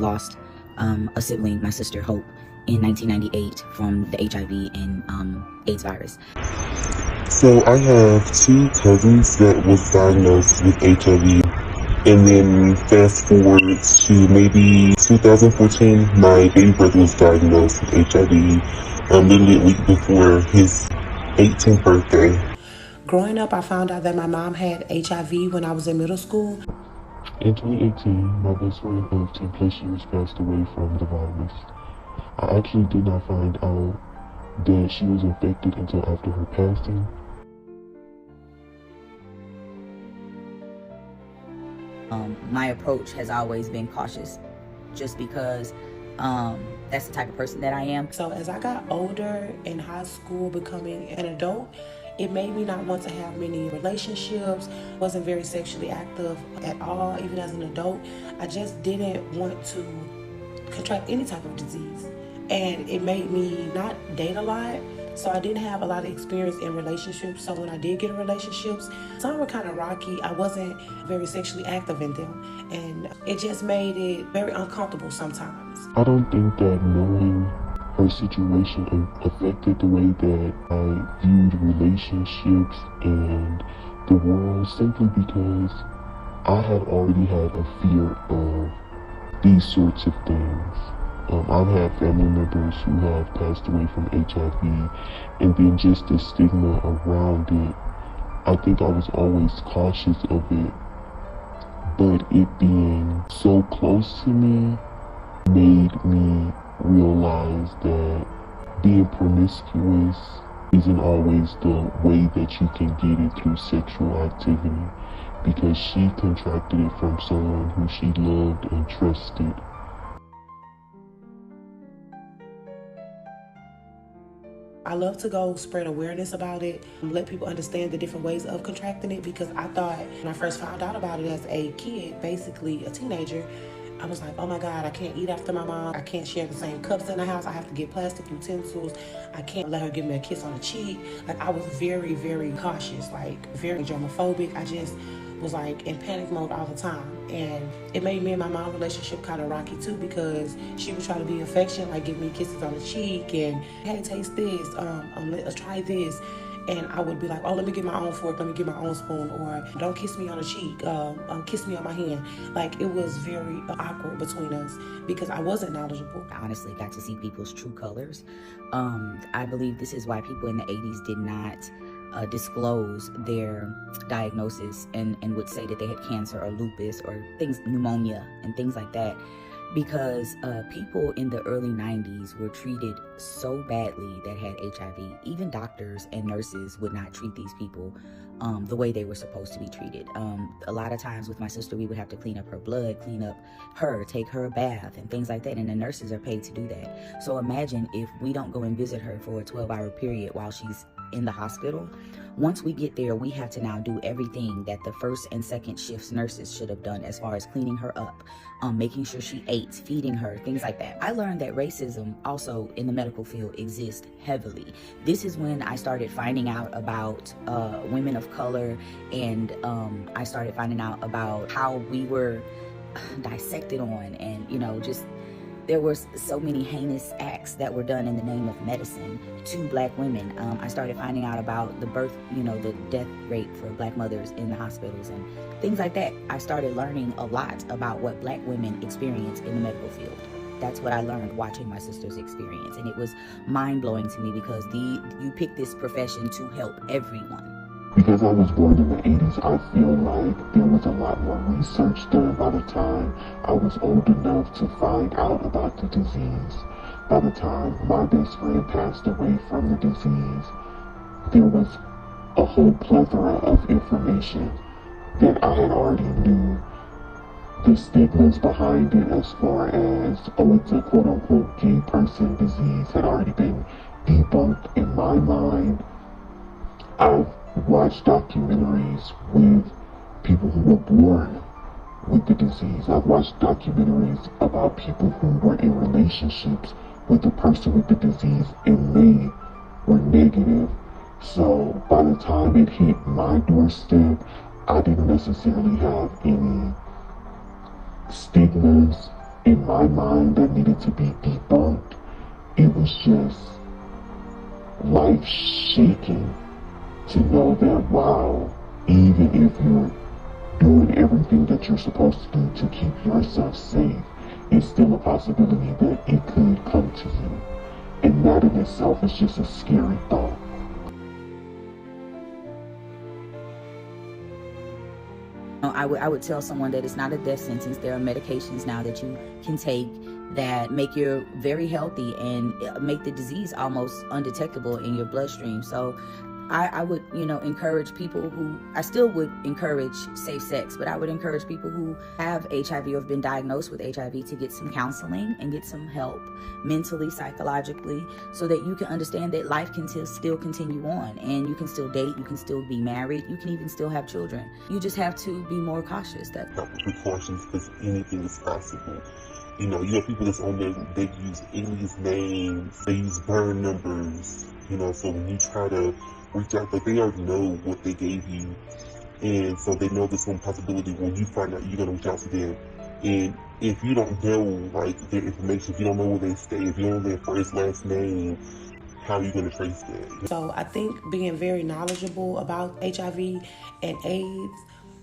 lost a sibling, my sister Hope, in 1998 from the HIV and AIDS virus. So I have two cousins that was diagnosed with HIV. And then fast forward to maybe 2014, my baby brother was diagnosed with HIV literally a week before his 18th birthday. Growing up, I found out that my mom had HIV when I was in middle school. In 2018, my best friend of 10 plus years passed away from the virus. I actually did not find out that she was infected until after her passing. My approach has always been cautious, just because that's the type of person that I am. So as I got older in high school, becoming an adult, it made me not want to have many relationships, wasn't very sexually active at all, even as an adult. I just didn't want to contract any type of disease. And it made me not date a lot. So I didn't have a lot of experience in relationships. So when I did get in relationships, some were kind of rocky. I wasn't very sexually active in them. And it just made it very uncomfortable sometimes. I don't think that knowing her situation affected the way that I viewed relationships and the world, simply because I had already had a fear of these sorts of things. I've had family members who have passed away from HIV, and then just the stigma around it. I think I was always cautious of it, but it being so close to me made me realize that being promiscuous isn't always the way that you can get it through sexual activity, because she contracted it from someone who she loved and trusted. I love to go spread awareness about it, let people understand the different ways of contracting it, because I thought when I first found out about it as a kid, basically a teenager, I was like, oh my God, I can't eat after my mom. I can't share the same cups in the house. I have to get plastic utensils. I can't let her give me a kiss on the cheek. Like, I was very, very cautious, like very germophobic. I just was like in panic mode all the time. And it made me and my mom relationship kind of rocky too, because she would try to be affectionate, like give me kisses on the cheek and, hey, taste this, let's try this. And I would be like, oh, let me get my own fork, let me get my own spoon, or don't kiss me on the cheek, kiss me on my hand. Like, it was very awkward between us because I wasn't knowledgeable. I honestly got to see people's true colors. I believe this is why people in the 80s did not disclose their diagnosis and would say that they had cancer or lupus or things, pneumonia and things like that, because people in the early 90s were treated so badly that had HIV. Even doctors and nurses would not treat these people the way they were supposed to be treated. A lot of times with my sister, we would have to clean up her blood, clean up her, take her a bath and things like that, and the nurses are paid to do that. So imagine if we don't go and visit her for a 12-hour period while she's in the hospital. Once we get there, we have to now do everything that the first and second shifts nurses should have done, as far as cleaning her up, making sure she ate, feeding her, things like that. I learned that racism also in the medical field exists heavily. This is when I started finding out about women of color, and I started finding out about how we were dissected on, and just there were so many heinous acts that were done in the name of medicine to Black women. I started finding out about the the death rate for Black mothers in the hospitals and things like that. I started learning a lot about what Black women experience in the medical field. That's what I learned watching my sister's experience, and it was mind-blowing to me, because you pick this profession to help everyone. Because I was born in the 80s, I feel like there was a lot more research done by the time I was old enough to find out about the disease. By the time my best friend passed away from the disease, there was a whole plethora of information that I had already knew. The stigmas behind it, as far as, oh, it's a quote-unquote gay person disease, had already been debunked in my mind. I've watched documentaries with people who were born with the disease. I've watched documentaries about people who were in relationships with the person with the disease, and they were negative. So by the time it hit my doorstep, I didn't necessarily have any stigmas in my mind that needed to be debunked. It was just life-shaking to know that, wow, even if you're doing everything that you're supposed to do to keep yourself safe, it's still a possibility that it could come to you. And that in itself is just a scary thought. I would tell someone that it's not a death sentence. There are medications now that you can take that make you very healthy and make the disease almost undetectable in your bloodstream. So I would, encourage people who, I still would encourage safe sex, but I would encourage people who have HIV or have been diagnosed with HIV to get some counseling and get some help mentally, psychologically, so that you can understand that life can still continue on, and you can still date, you can still be married, you can even still have children. You just have to be more cautious. Help with precautions, because anything is possible. You have people that's on there, they use alias names, they use burn numbers, so when you try to reach out, like, they already know what they gave you, and so they know there's some possibility when you find out, you're gonna reach out to them. And if you don't know, like, their information, if you don't know where they stay, if you don't know their first, last name, how are you gonna trace that? So I think being very knowledgeable about HIV and AIDS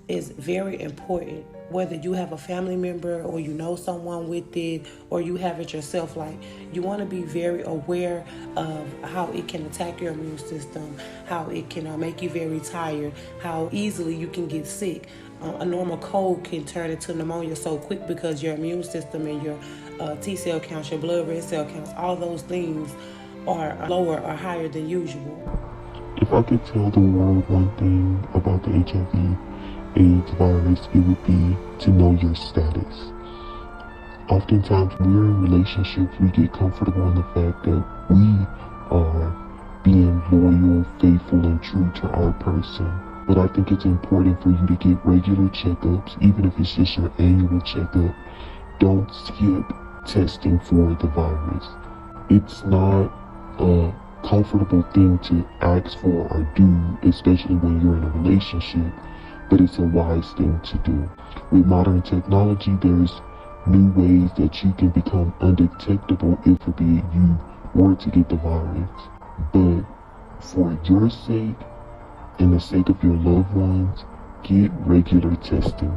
is very important, whether you have a family member or you know someone with it or you have it yourself. Like, you want to be very aware of how it can attack your immune system, how it can make you very tired, how easily you can get sick. A normal cold can turn into pneumonia so quick because your immune system and your T cell counts, your blood red cell counts, all those things are lower or higher than usual. If I could tell the world one thing about the HIV AIDS virus, it would be to know your status. Oftentimes, we're in relationships, we get comfortable in the fact that we are being loyal, faithful, and true to our person. But I think it's important for you to get regular checkups, even if it's just your annual checkup. Don't skip testing for the virus. It's not a comfortable thing to ask for or do, especially when you're in a relationship, but it's a wise thing to do. With modern technology, there's new ways that you can become undetectable if, forbid, you were to get the virus. But for your sake and the sake of your loved ones, get regular testing.